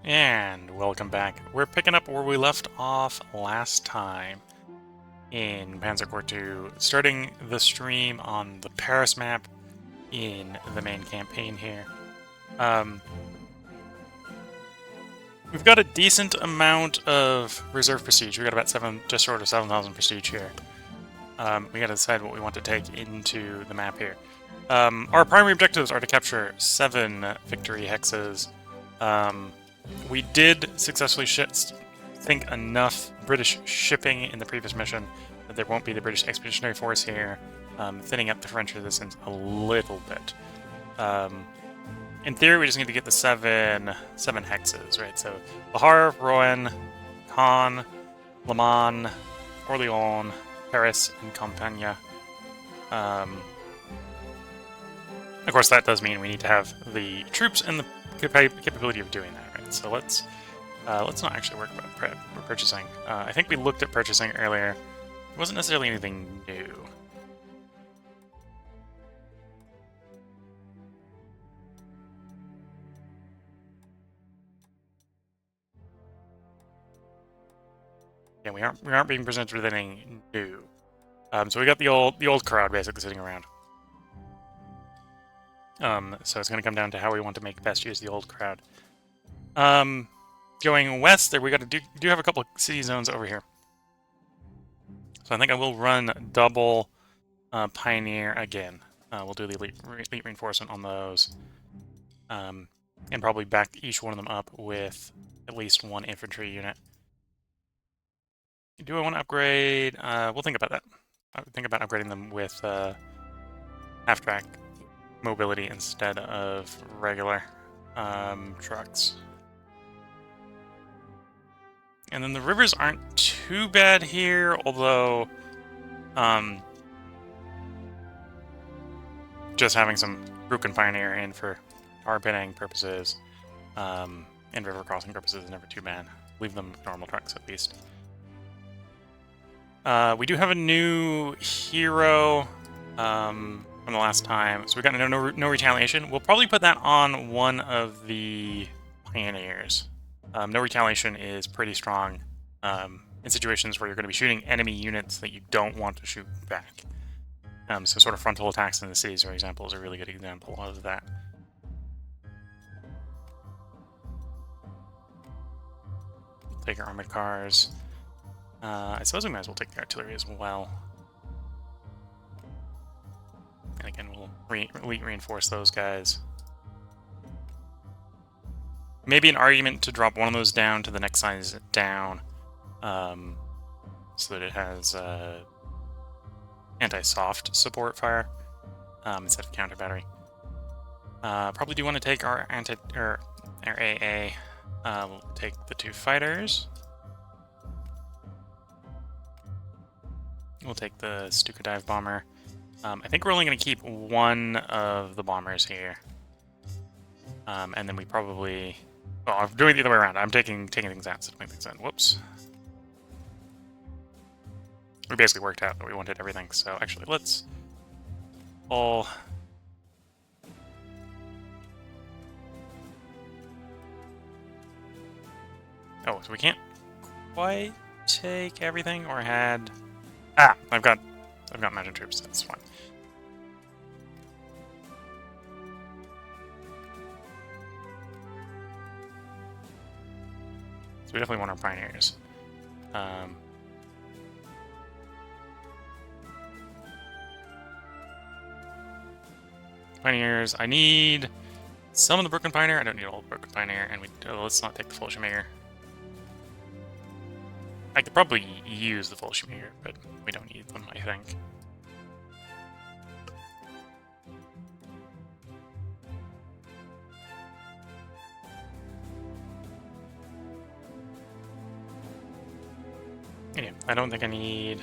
And welcome back. We're picking up where we left off last time in Panzer Corps 2, starting the stream on the Paris map in the main campaign here. We've got a decent amount of reserve prestige. We got about just short of 7,000 prestige here. We gotta decide what we want to take into the map here. Our primary objectives are to capture 7 victory hexes. We did successfully sink enough British shipping in the previous mission that there won't be the British Expeditionary Force here, thinning up the French resistance a little bit. In theory, we just need to get the seven hexes, right? So, Bahar, Rouen, Caen, Le Mans, Orléans, Paris, and Compiègne. Of course, that does mean we need to have the troops and the capability of doing that, right? So let's not actually work about purchasing. I think we looked at purchasing earlier. It wasn't necessarily anything new. Yeah, we aren't being presented with anything new. So we got the old crowd basically sitting around. So it's going to come down to how we want to make best use of the old crowd. Going west, there we do have a couple of city zones over here. So I think I will run double Pioneer again. We'll do the elite reinforcement on those. And probably back each one of them up with at least 1 infantry unit. Do I want to upgrade? We'll think about that. I would think about upgrading them with half-track mobility instead of regular trucks. And then the rivers aren't too bad here, although just having some Broken Pioneer in for tar pitting purposes and river crossing purposes is never too bad. Leave them normal trucks at least. We do have a new hero from the last time, so we got no retaliation. We'll probably put that on one of the Pioneers. No retaliation is pretty strong in situations where you're going to be shooting enemy units that you don't want to shoot back. So sort of frontal attacks in the cities, for example, is a really good example of that. Take our armored cars. I suppose we might as well take the artillery as well. And again, we'll reinforce those guys. Maybe an argument to drop one of those down to the next size down, so that it has anti-soft support fire instead of counter battery. Probably do want to take our AA. We'll take the 2 fighters. We'll take the Stuka dive bomber. I think we're only going to keep 1 of the bombers here. And then we probably... Oh, I'm doing it the other way around. I'm taking things out to make things in. Whoops. We basically worked out that we wanted everything, so actually let's all... Oh, so we can't quite take everything, or had... Ah, I've got mountain troops, that's fine. So we definitely want our Pioneers. Pioneers, I need some of the Broken Pioneer. I don't need all the Broken Pioneer, and let's not take the Fallschirmjäger. I could probably use the Fallschirmjäger, but we don't need them, I think. Yeah, I don't think I need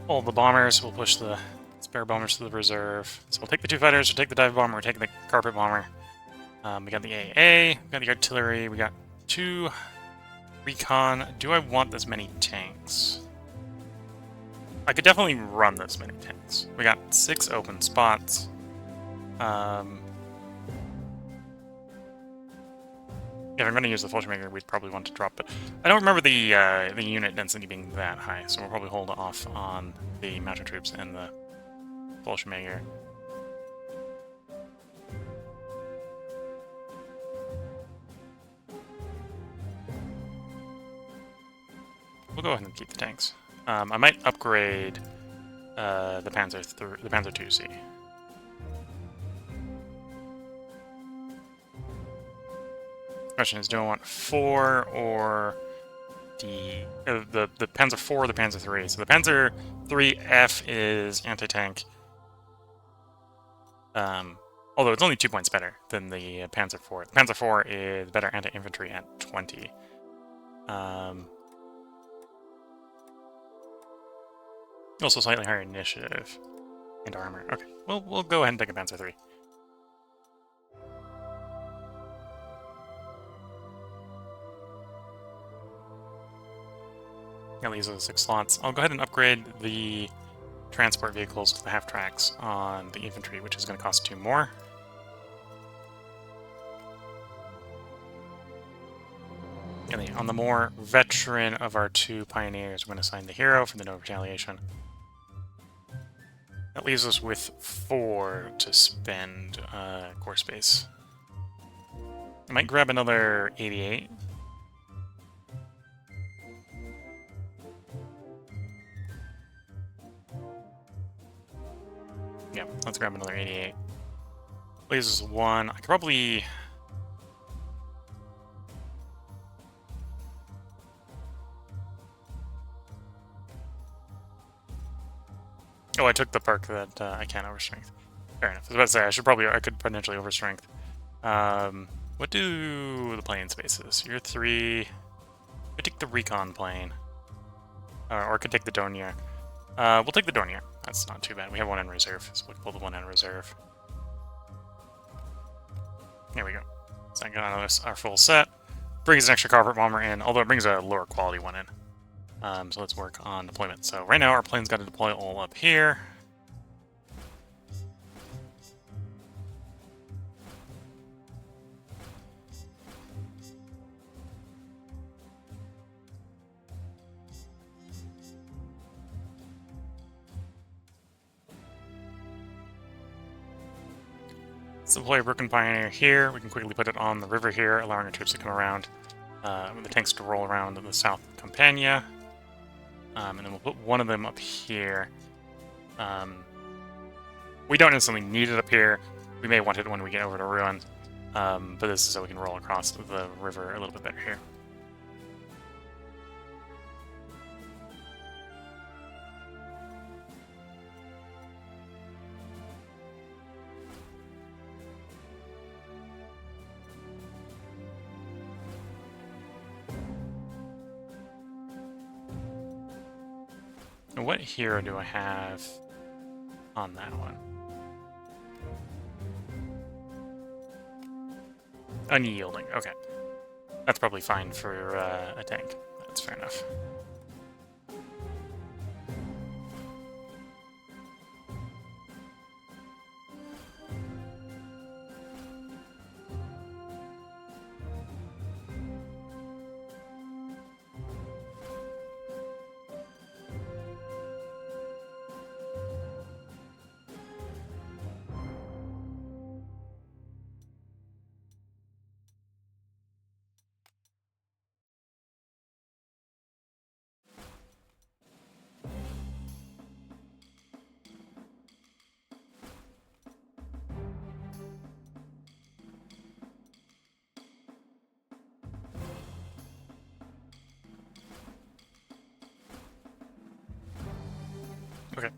all the bombers. We'll push the spare bombers to the reserve. So we'll take the 2 fighters, we'll take the dive bomber, we'll take the carpet bomber. We got the AA, we got the artillery, we got 2 recon. Do I want this many tanks? I could definitely run this many tanks. We got 6 open spots. If I'm going to use the Fallschirmjäger, we'd probably want to drop, but I don't remember the unit density being that high, so we'll probably hold off on the mounted troops and the Fallschirmjäger. We'll go ahead and keep the tanks. I might upgrade the Panzer 2C. Question is, do I want 4 or the Panzer 4 or the Panzer 3? So the Panzer 3F is anti-tank. Although it's only 2 points better than the Panzer 4. The Panzer 4 is better anti-infantry at 20. Also slightly higher initiative and armor. Okay, we'll go ahead and take a Panzer 3. That leaves us 6 slots. I'll go ahead and upgrade the transport vehicles to the half tracks on the infantry, which is going to cost 2 more. And on the more veteran of our 2 pioneers, we're going to assign the hero for the no retaliation. That leaves us with 4 to spend core space. I might grab another 88. Yeah, let's grab another 88. Leaves us 1. I could probably... Oh, I took the perk that I can't overstrength. Fair enough. I was about to say, I could potentially overstrength. What do the plane spaces? You're 3... I take the recon plane. Or I could take the Dornier. We'll take the Dornier. That's not too bad. We have 1 in reserve, so we can pull the 1 in reserve. There we go. So I got our full set. Brings an extra carpet bomber in, although it brings a lower quality one in. So let's work on deployment. So right now our plane's got to deploy all up here. Let's deploy a Broken Pioneer here. We can quickly put it on the river here, allowing our troops to come around. The tanks to roll around in the South Campania. And then we'll put one of them up here. We don't instantly need it up here. We may want it when we get over to Ruin. But this is so we can roll across the river a little bit better here. And what hero do I have on that one? Unyielding, okay. That's probably fine for a tank. That's fair enough. Okay,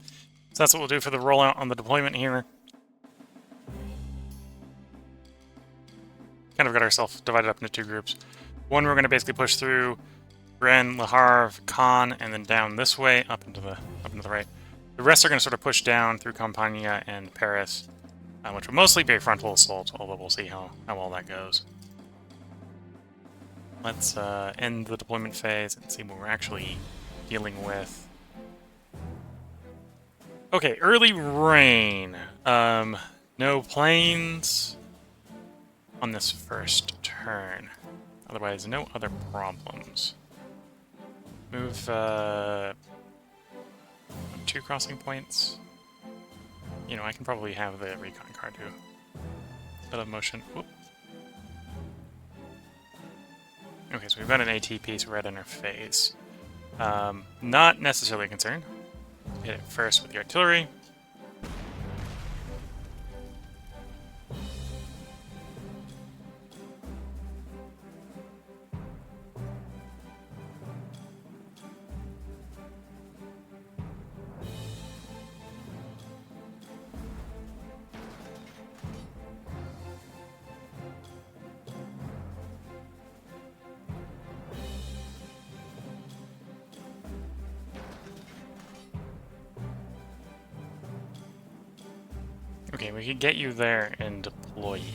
so that's what we'll do for the rollout on the deployment here. Kind of got ourselves divided up into 2 groups. One, we're going to basically push through Rennes, Le Havre, Caen, and then down this way, up into the right. The rest are going to sort of push down through Campania and Paris, which will mostly be a frontal assault, although we'll see how well that goes. Let's end the deployment phase and see what we're actually dealing with. Okay, early rain. No planes on this first turn. Otherwise, no other problems. Move 2 crossing points. You know, I can probably have the recon car do a bit of motion. Whoop. Okay, so we've got an AT piece right in our face. Not necessarily a concern. Hit it first with the artillery. Okay, we could get you there and deploy you.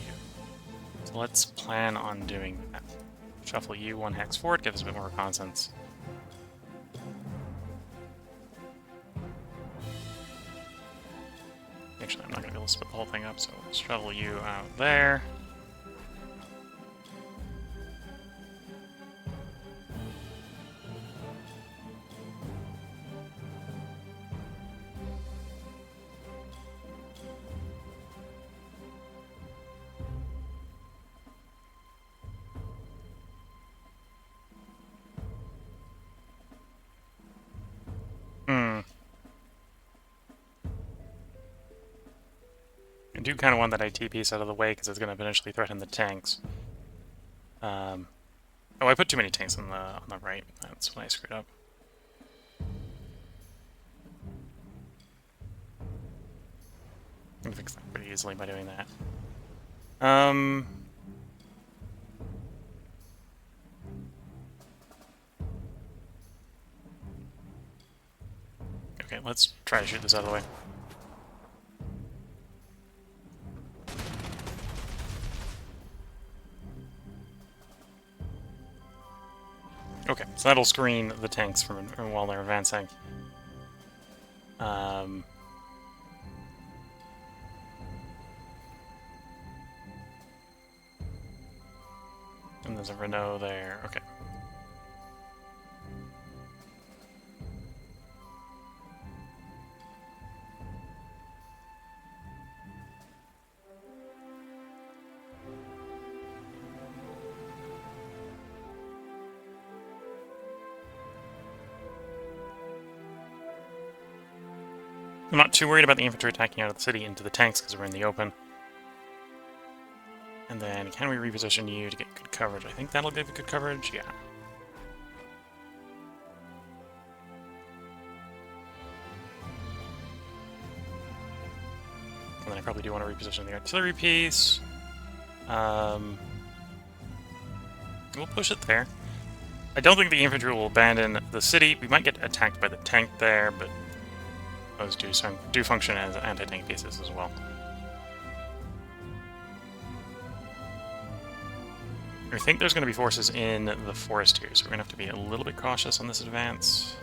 So let's plan on doing that. Shuffle you 1 hex forward, give us a bit more reconnaissance. Actually, I'm not going to be able to split the whole thing up, so let's shuffle you out there. I do kind of want that IT piece out of the way because it's going to potentially threaten the tanks. Oh, I put too many tanks on the right. That's when I screwed up. I can fix that pretty easily by doing that. Okay, let's try to shoot this out of the way. Okay, so that'll screen the tanks from while they're advancing. And there's a Renault there. Okay. I'm not too worried about the infantry attacking out of the city into the tanks because we're in the open. And then, can we reposition you to get good coverage? I think that'll give good coverage, yeah. And then I probably do want to reposition the artillery piece. We'll push it there. I don't think the infantry will abandon the city. We might get attacked by the tank there, but those do function as anti-tank pieces as well. I think there's going to be forces in the forest here, so we're going to have to be a little bit cautious on this advance.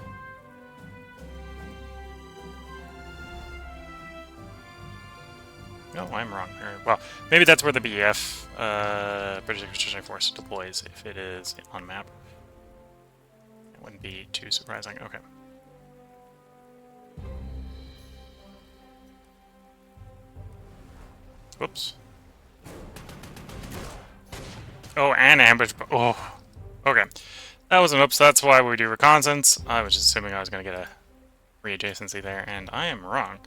No, I'm wrong. Well, maybe that's where the BEF, British Expeditionary Force, deploys, if it is on map. It wouldn't be too surprising. Okay. Whoops. Oh, and ambush. Oh, okay. That was an oops. That's why we do reconnaissance. I was just assuming I was going to get a readjacency there, and I am wrong.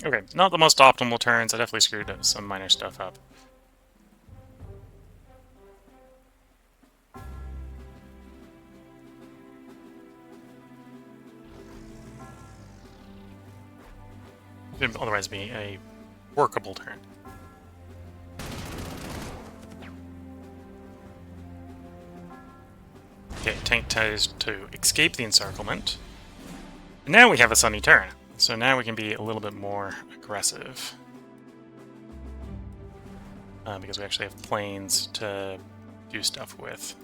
Okay, not the most optimal turns. I definitely screwed some minor stuff up. It'd otherwise be a workable turn. Okay, tank tries to escape the encirclement. And now we have a sunny turn. So now we can be a little bit more aggressive. Because we actually have planes to do stuff with.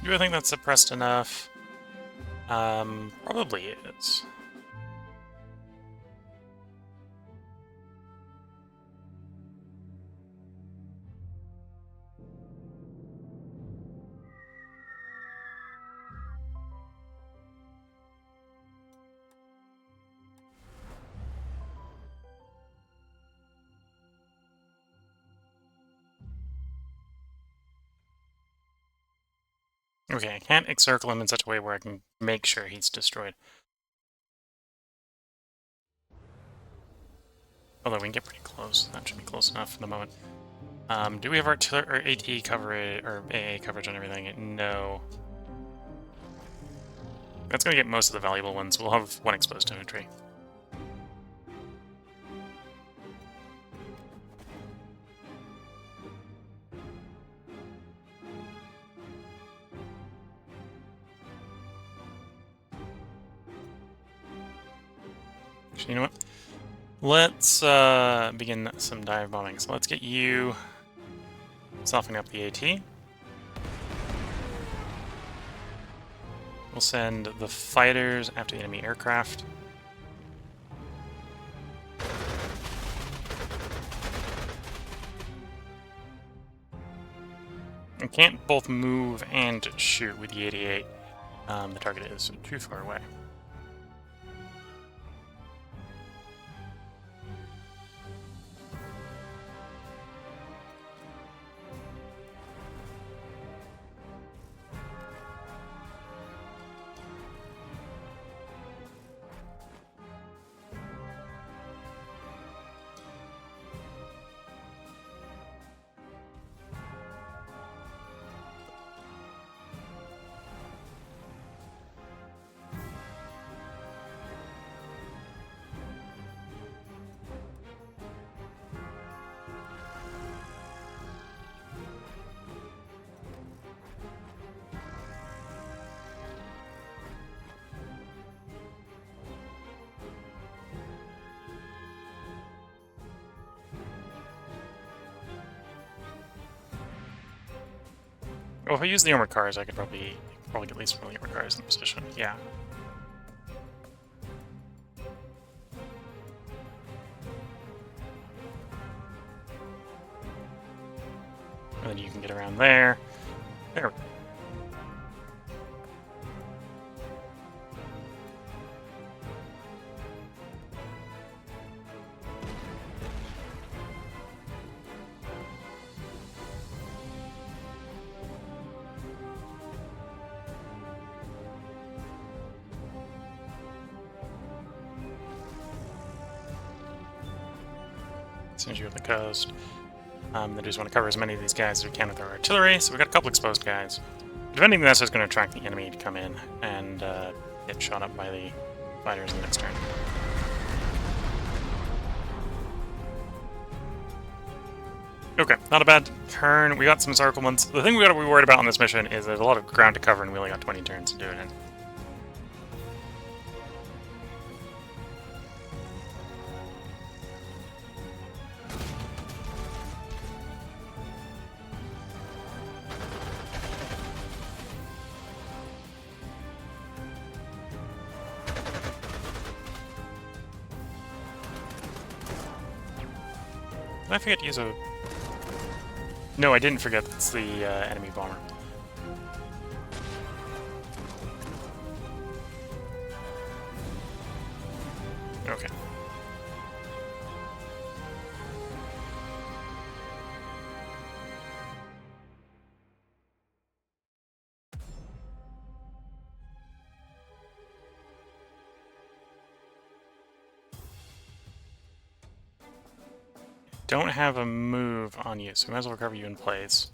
Do I think that's suppressed enough? Probably is. Okay, I can't encircle him in such a way where I can make sure he's destroyed. Although we can get pretty close. That should be close enough for the moment. Do we have artillery or AT coverage or AA coverage on everything? No. That's going to get most of the valuable ones. We'll have one exposed infantry. Actually, you know what? Let's begin some dive bombing. So let's get you softening up the AT. We'll send the fighters after the enemy aircraft. We can't both move and shoot with the 88. The target is too far away. Well, if I use the armored cars, I could probably get at least one of the armored cars in position. Yeah. And then you can get around there. There we go. As soon as you have the coast. They just want to cover as many of these guys as we can with our artillery, so we've got a couple exposed guys. Defending this is going to attract the enemy to come in and get shot up by the fighters in the next turn. Okay, not a bad turn. We got some encirclements. The thing we got to be worried about on this mission is there's a lot of ground to cover and we only got 20 turns to do it in. Did I forget to use a... No, I didn't forget. That's the enemy bomber. Okay. Don't have a move on you, so we might as well recover you in place.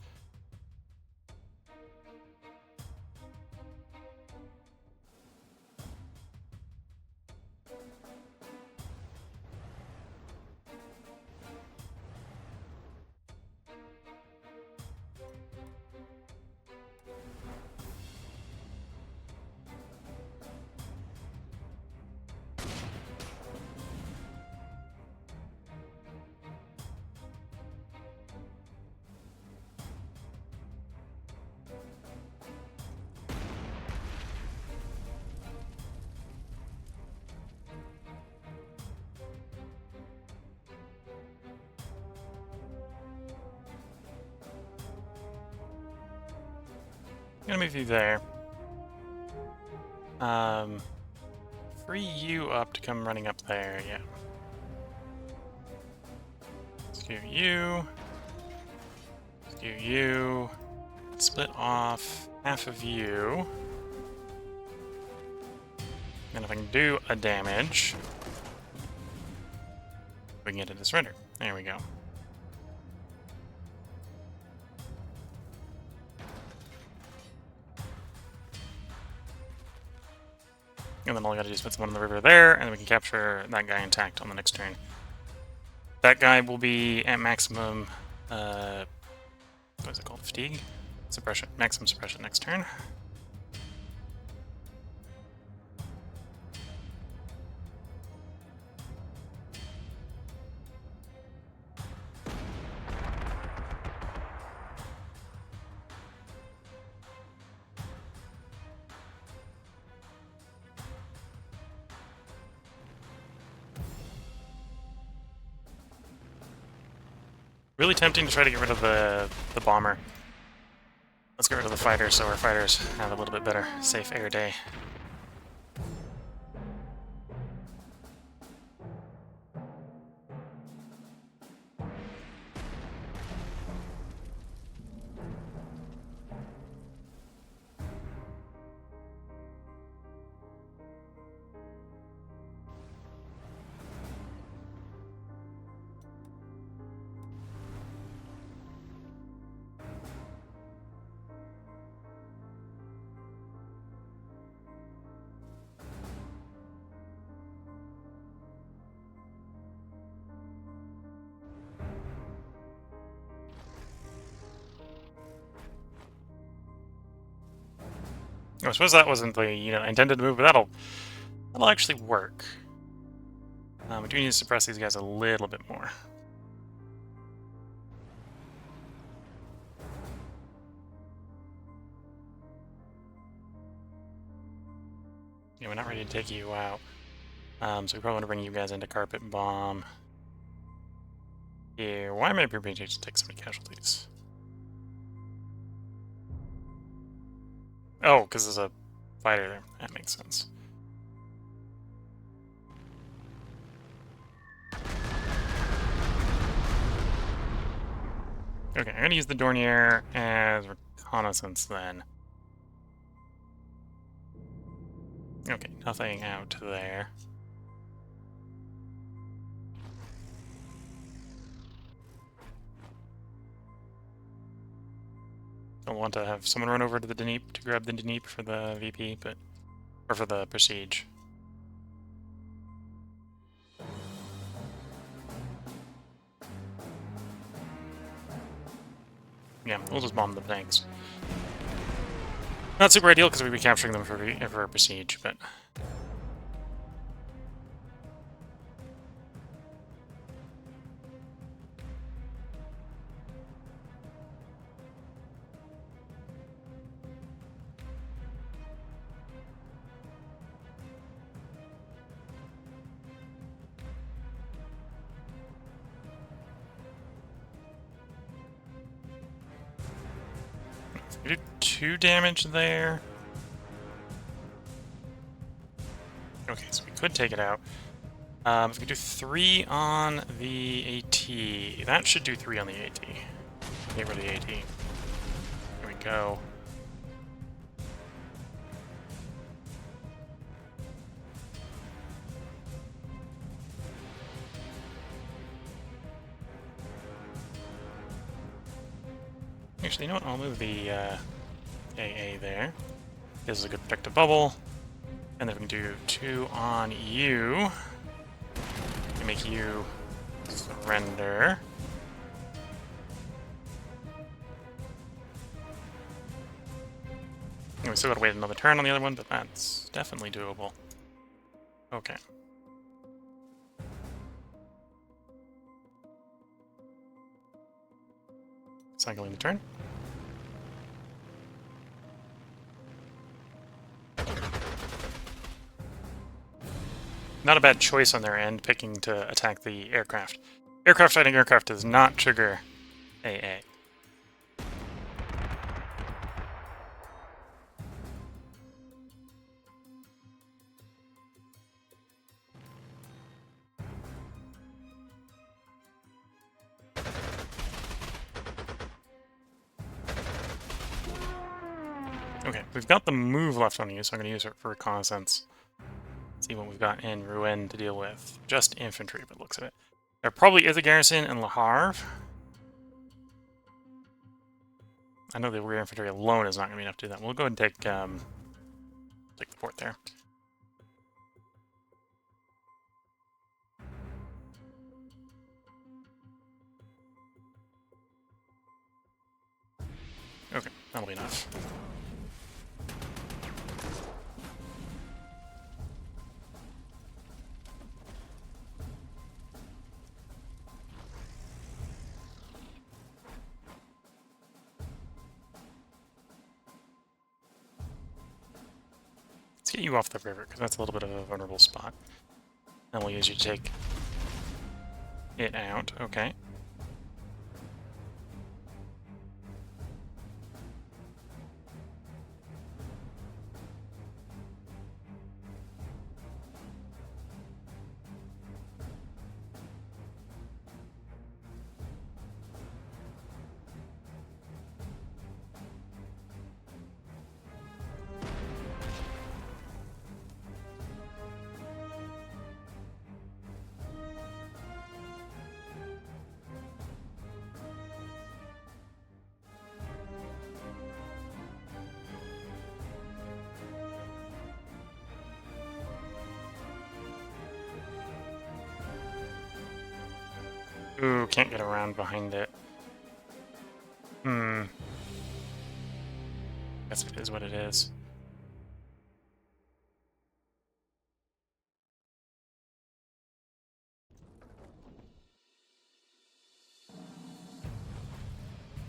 I'm gonna move you there. Free you up to come running up there, yeah. Let's do you. Let's do you. Split off half of you. And if I can do a damage, we can get into surrender. There we go. And then all we gotta do is put someone in the river there, and then we can capture that guy intact on the next turn. That guy will be at maximum, what is it called? Fatigue? Suppression. Maximum suppression next turn. Really tempting to try to get rid of the bomber. Let's get rid of the fighters so our fighters have a little bit better safe air day. I suppose that wasn't the intended move, but that'll actually work. We do need to suppress these guys a little bit more. Yeah, we're not ready to take you out. So we probably want to bring you guys into carpet bomb. Here, why am I being to take so many casualties? Oh, because there's a fighter there. That makes sense. Okay, I'm going to use the Dornier as reconnaissance then. Okay, nothing out there. Don't want to have someone run over to the Dnieper to grab the Dnieper for the VP, or for the Prestige. Yeah, we'll just bomb the tanks. Not super ideal because we'd be capturing them for Prestige, but... We did 2 damage there. Okay, so we could take it out. If we do 3 on the AT, that should do 3 on the AT. Get rid of the AT. Here we go. Actually, you know what? I'll move the AA there. This is a good protective bubble. And then we can do 2 on you. To make you surrender. And we still gotta wait another turn on the other one, but that's definitely doable. Okay. Cycling the turn. Not a bad choice on their end, picking to attack the aircraft. Aircraft fighting aircraft does not trigger AA. Okay, we've got the move left on you, so I'm going to use it for reconnaissance. See what we've got in Rouen to deal with. Just infantry, but looks of it. There probably is a garrison in Le Havre. I know the rear infantry alone is not going to be enough to do that. We'll go ahead and take the port there. Okay, that'll be enough. Let's get you off the river, because that's a little bit of a vulnerable spot. And we'll use you to take it out. Okay. Ooh, can't get around behind it. Guess it is what it is.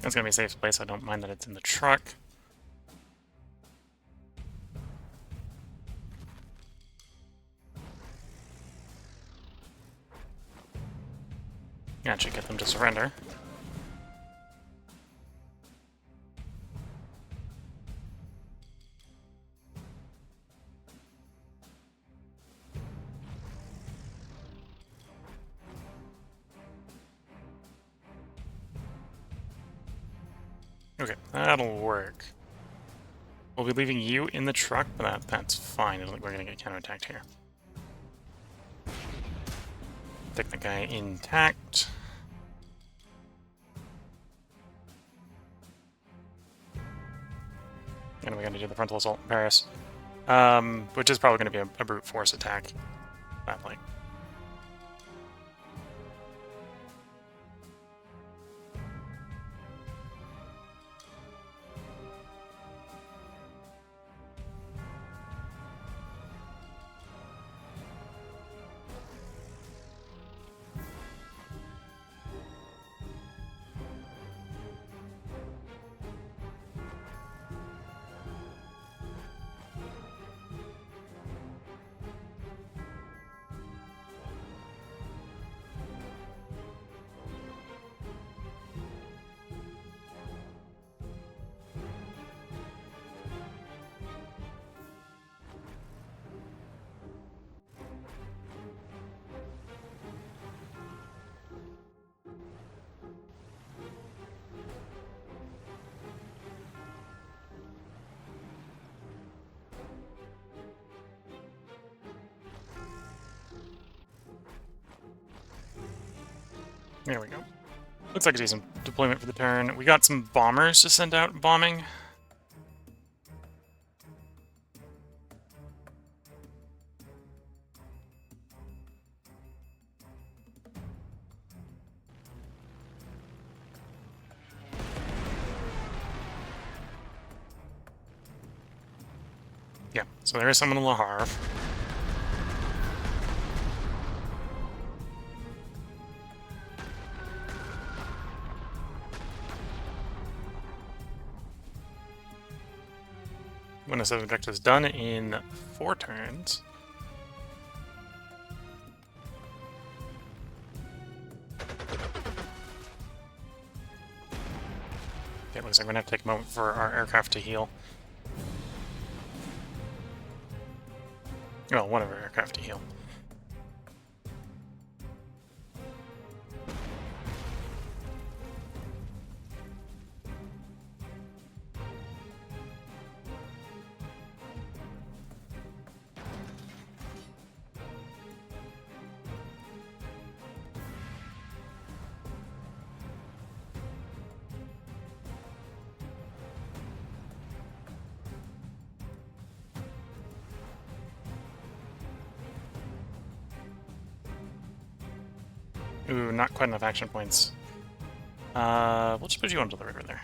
That's gonna be a safe place. I don't mind that it's in the truck. Actually, get them to surrender. Okay, that'll work. We'll be leaving you in the truck, but that's fine. I don't think we're gonna get counterattacked here. Take the guy intact. And we're gonna do the frontal assault in Paris. Which is probably gonna be a brute force attack. Badly. There we go. Looks like a decent deployment for the turn. We got some bombers to send out bombing. Yeah, so there is someone in Le Havre. When a set of objectives done in 4 turns. Okay, it looks like we're gonna have to take a moment for our aircraft to heal. Well, one of our aircraft to heal. Ooh, not quite enough action points. We'll just put you onto the river there.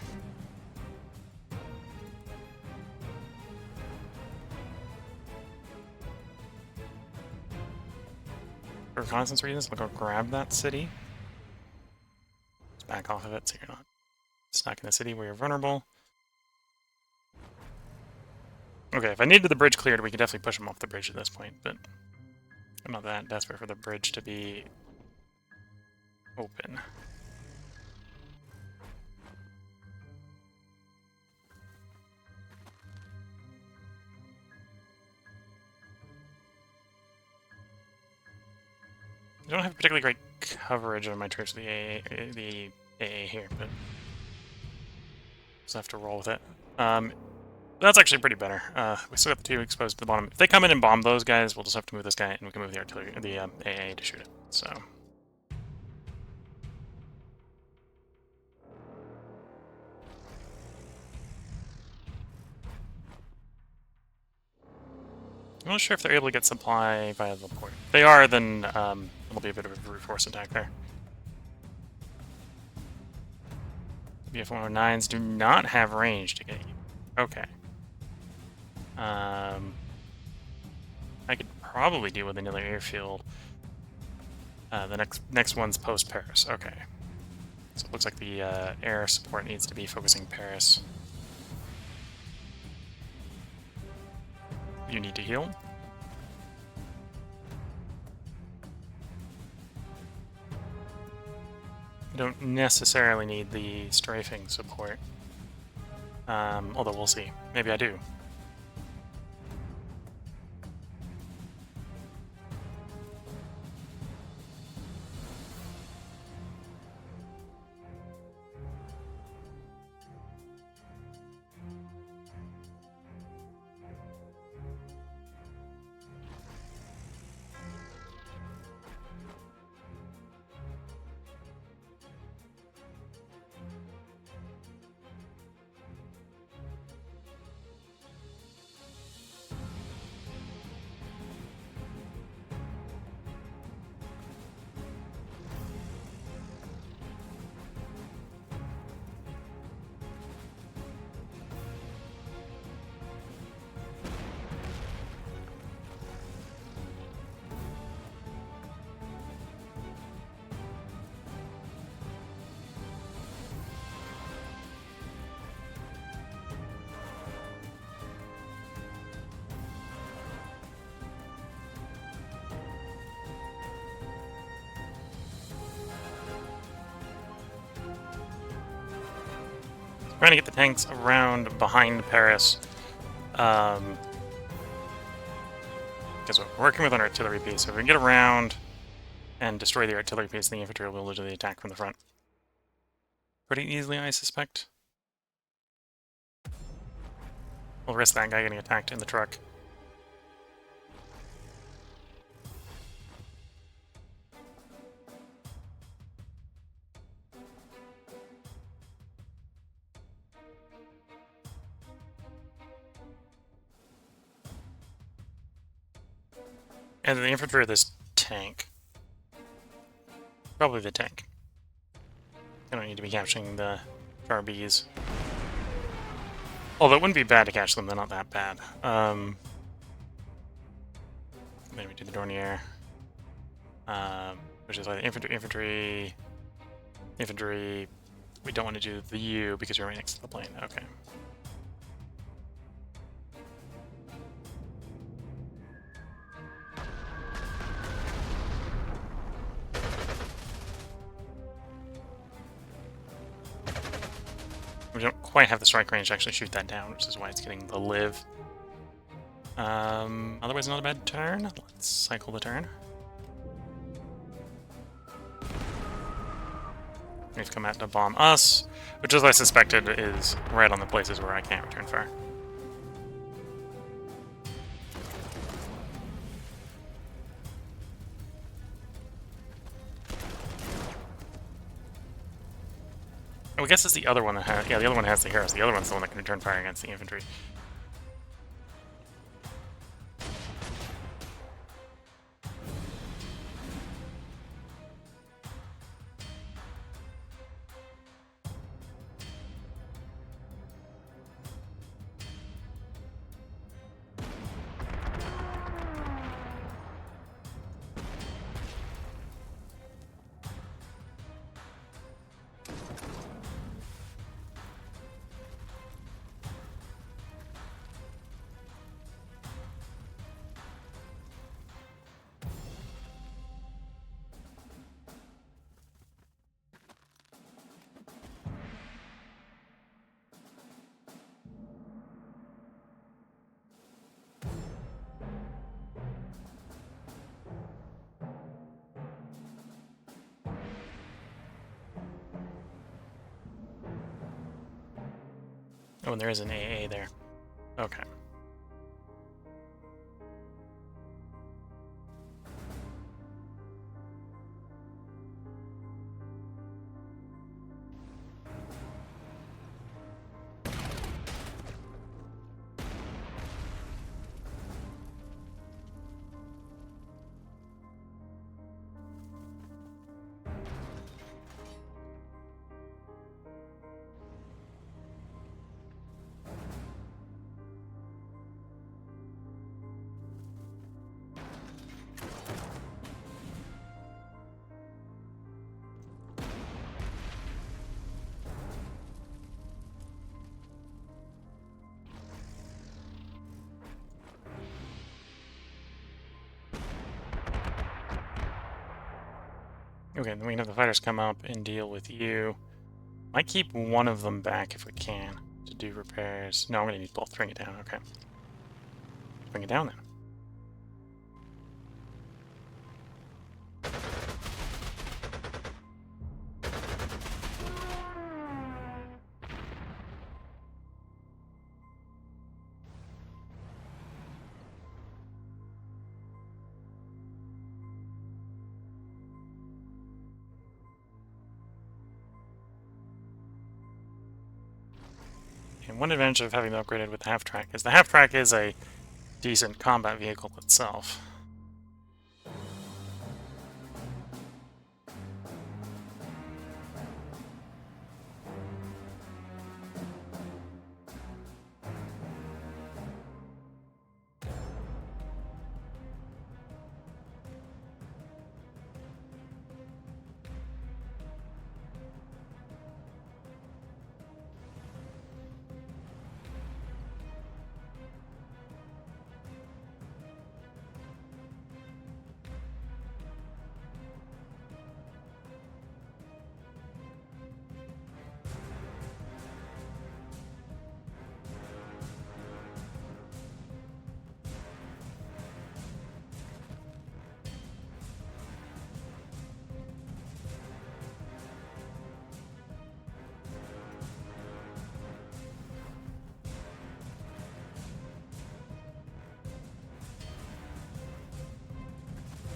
For reconnaissance reasons, I'll go grab that city. Just back off of it so you're not stuck in a city where you're vulnerable. Okay, if I needed the bridge cleared, we could definitely push them off the bridge at this point, but I'm not that desperate for the bridge to be open. I don't have particularly great coverage of my troops with the AA here, but just have to roll with it. That's actually pretty better. We still got the 2 exposed to the bottom. If they come in and bomb those guys, we'll just have to move this guy, and we can move the artillery, the AA to shoot it. So. I'm not sure if they're able to get supply via the port. If they are, then it'll be a bit of a brute force attack there. BF-109s do not have range to get you. Okay. I could probably deal with another airfield. The next one's post-Paris. Okay. So it looks like the air support needs to be focusing Paris. You need to heal. You don't necessarily need the strafing support. Although we'll see. Maybe I do. Trying to get the tanks around behind Paris. Guess what? We're working with an artillery piece. So if we can get around and destroy the artillery piece, the infantry will literally attack from the front. Pretty easily, I suspect. We'll risk that guy getting attacked in the truck. And the infantry of this tank. Probably the tank. I don't need to be capturing the RBs. Although it wouldn't be bad to catch them, they're not that bad. Maybe do the Dornier. Which is like infantry. We don't want to do the U because we're right next to the plane. Okay. We don't quite have the strike range to actually shoot that down, which is why it's getting the live. Otherwise, not a bad turn. Let's cycle the turn. We've come out to bomb us, which, as I suspected, is right on the places where I can't return fire. Oh, I guess it's the other one that has... Yeah, the other one has the heroes. The other one's the one that can return fire against the infantry. Oh, and there is an AA there. Okay. Okay, then we can have the fighters come up and deal with you. Might keep one of them back if we can to do repairs. No, I'm gonna need both. Bring it down. Okay. Bring it down then. And one advantage of having them upgraded with the half-track is the half-track is a decent combat vehicle itself.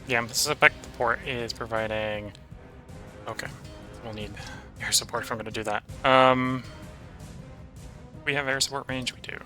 Yeah, the suspect port is providing... Okay, we'll need air support if I'm going to do that. We have air support range? We do.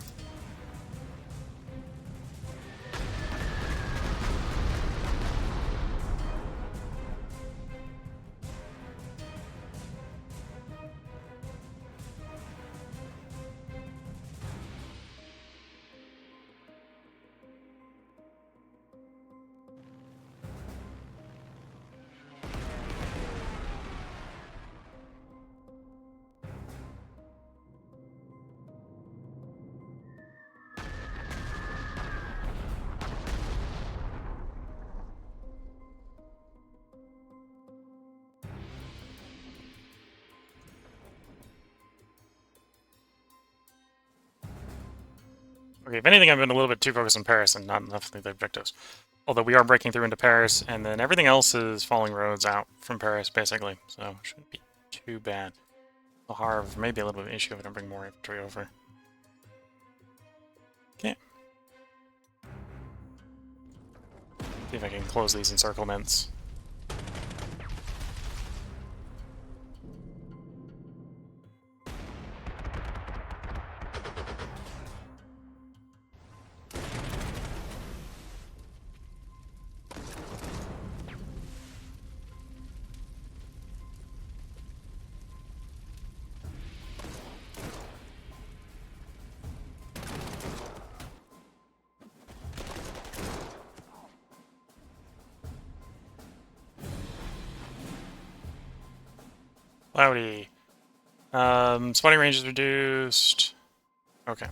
Okay, if anything, I've been a little bit too focused on Paris and not enough of the objectives. Although we are breaking through into Paris, and then everything else is falling roads out from Paris, basically. So it shouldn't be too bad. The Harv may be a little bit of an issue if I don't bring more infantry over. Okay. See if I can close these encirclements. Cloudy. Spotting range is reduced. Okay.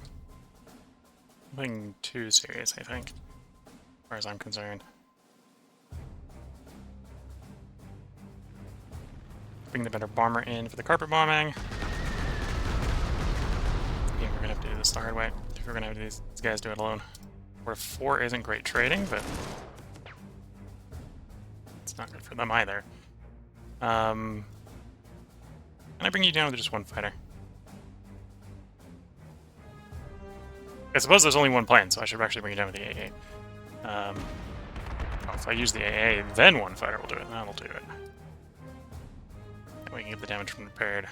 Nothing too serious, I think, as far as I'm concerned. Bring the better bomber in for the carpet bombing. Yeah, we're gonna have to do this the hard way. If we're gonna have these guys do it alone. Where 4 isn't great trading, but it's not good for them either. Can I bring you down with just 1 fighter? I suppose there's only 1 plan, so I should actually bring you down with the AA. Oh, if I use the AA, then 1 fighter will do it. That'll do it. And we can get the damage from repaired.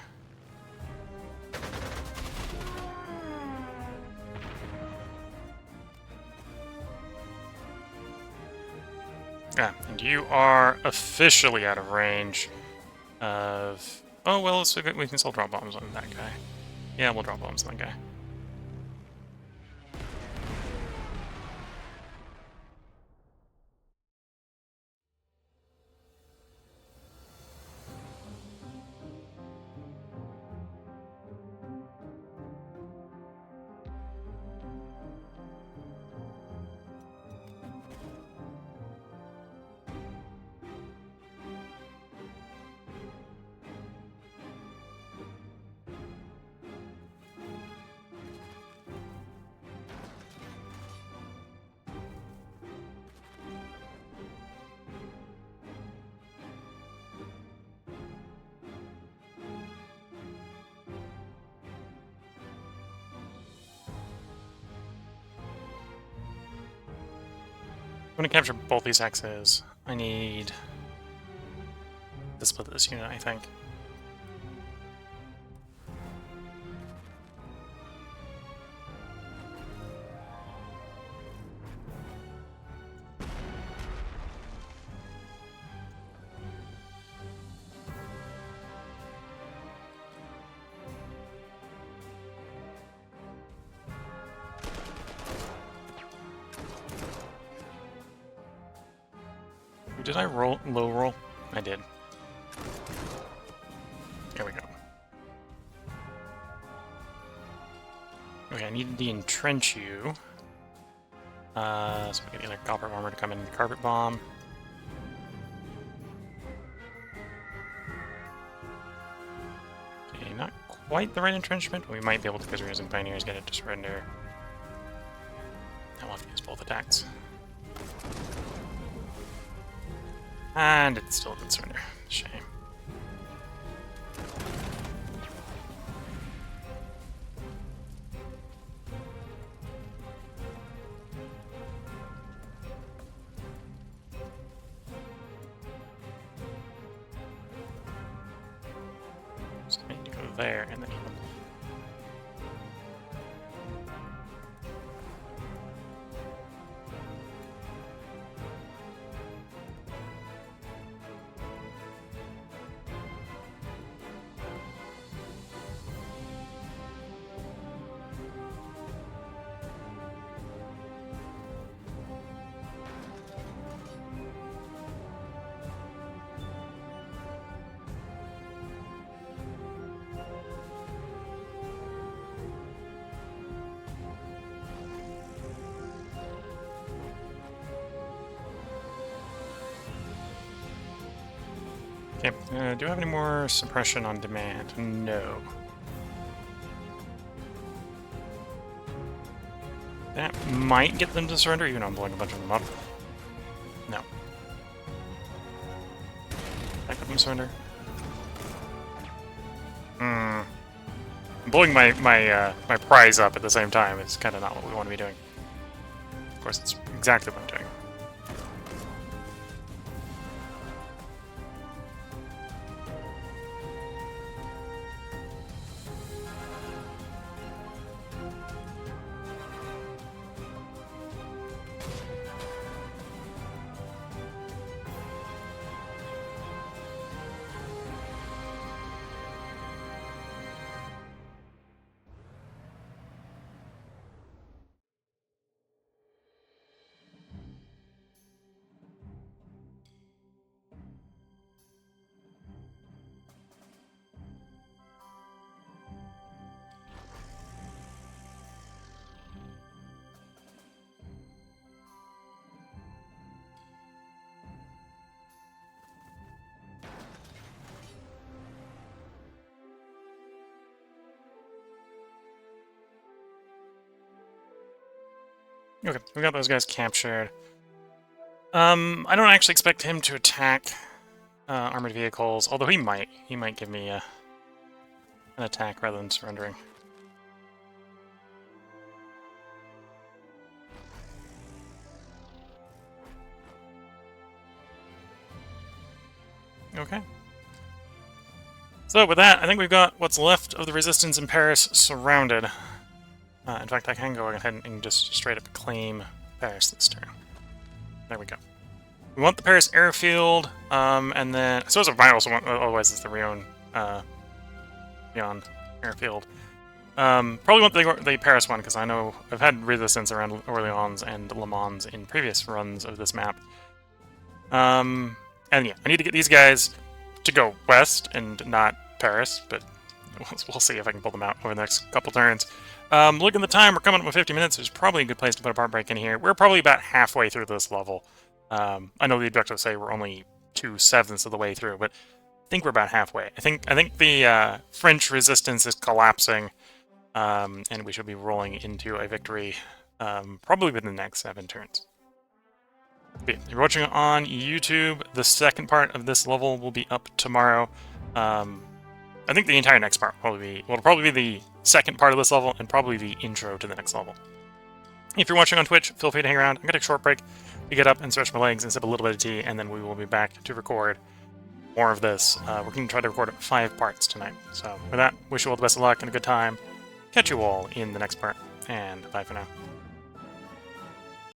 Yeah, and you are officially out of range of... Oh, well, so we can still drop bombs on that guy. Yeah, we'll drop bombs on that guy. I'm going to capture both these axes. I need to split this unit, I think. Did I low roll? I did. There we go. Okay, I needed to entrench you. So we get the other copper armor to come in the carpet bomb. Okay, not quite the right entrenchment, but we might be able to, because we're using pioneers, get it to surrender. And we'll have to use both attacks. And it still didn't surrender. Shame. So I need to go there and then heal. Okay, do I have any more suppression on demand? No. That might get them to surrender, even though I'm blowing a bunch of them up. No. That get them to surrender? I'm blowing my prize up at the same time. It's kind of not what we want to be doing. Of course, it's exactly what I'm doing. Okay, we got those guys captured. I don't actually expect him to attack armored vehicles, although he might. He might give me an attack rather than surrendering. Okay. So with that, I think we've got what's left of the resistance in Paris surrounded. In fact, I can go ahead and just straight up claim Paris this turn. There we go. We want the Paris airfield, and then... So I also want... Otherwise, it's the Rion airfield. Probably want the Paris one, because I know I've had resistance around Orleans and Le Mans in previous runs of this map. And yeah, I need to get these guys to go west and not Paris, but we'll see if I can pull them out over the next couple turns. Look at the time, we're coming up with 50 minutes. There's probably a good place to put a part break in here. We're probably about halfway through this level. I know the objectives say we're only 2/7 of the way through, but I think we're about halfway. I think the French resistance is collapsing, and we should be rolling into a victory probably within the next 7 turns. If you're watching on YouTube, the second part of this level will be up tomorrow. I think the entire next part will probably be the second part of this level and probably the intro to the next level. If you're watching on Twitch, feel free to hang around. I'm going to take a short break to get up and stretch my legs and sip a little bit of tea, and then we will be back to record more of this. We're going to try to record 5 parts tonight. So with that, wish you all the best of luck and a good time. Catch you all in the next part, and bye for now.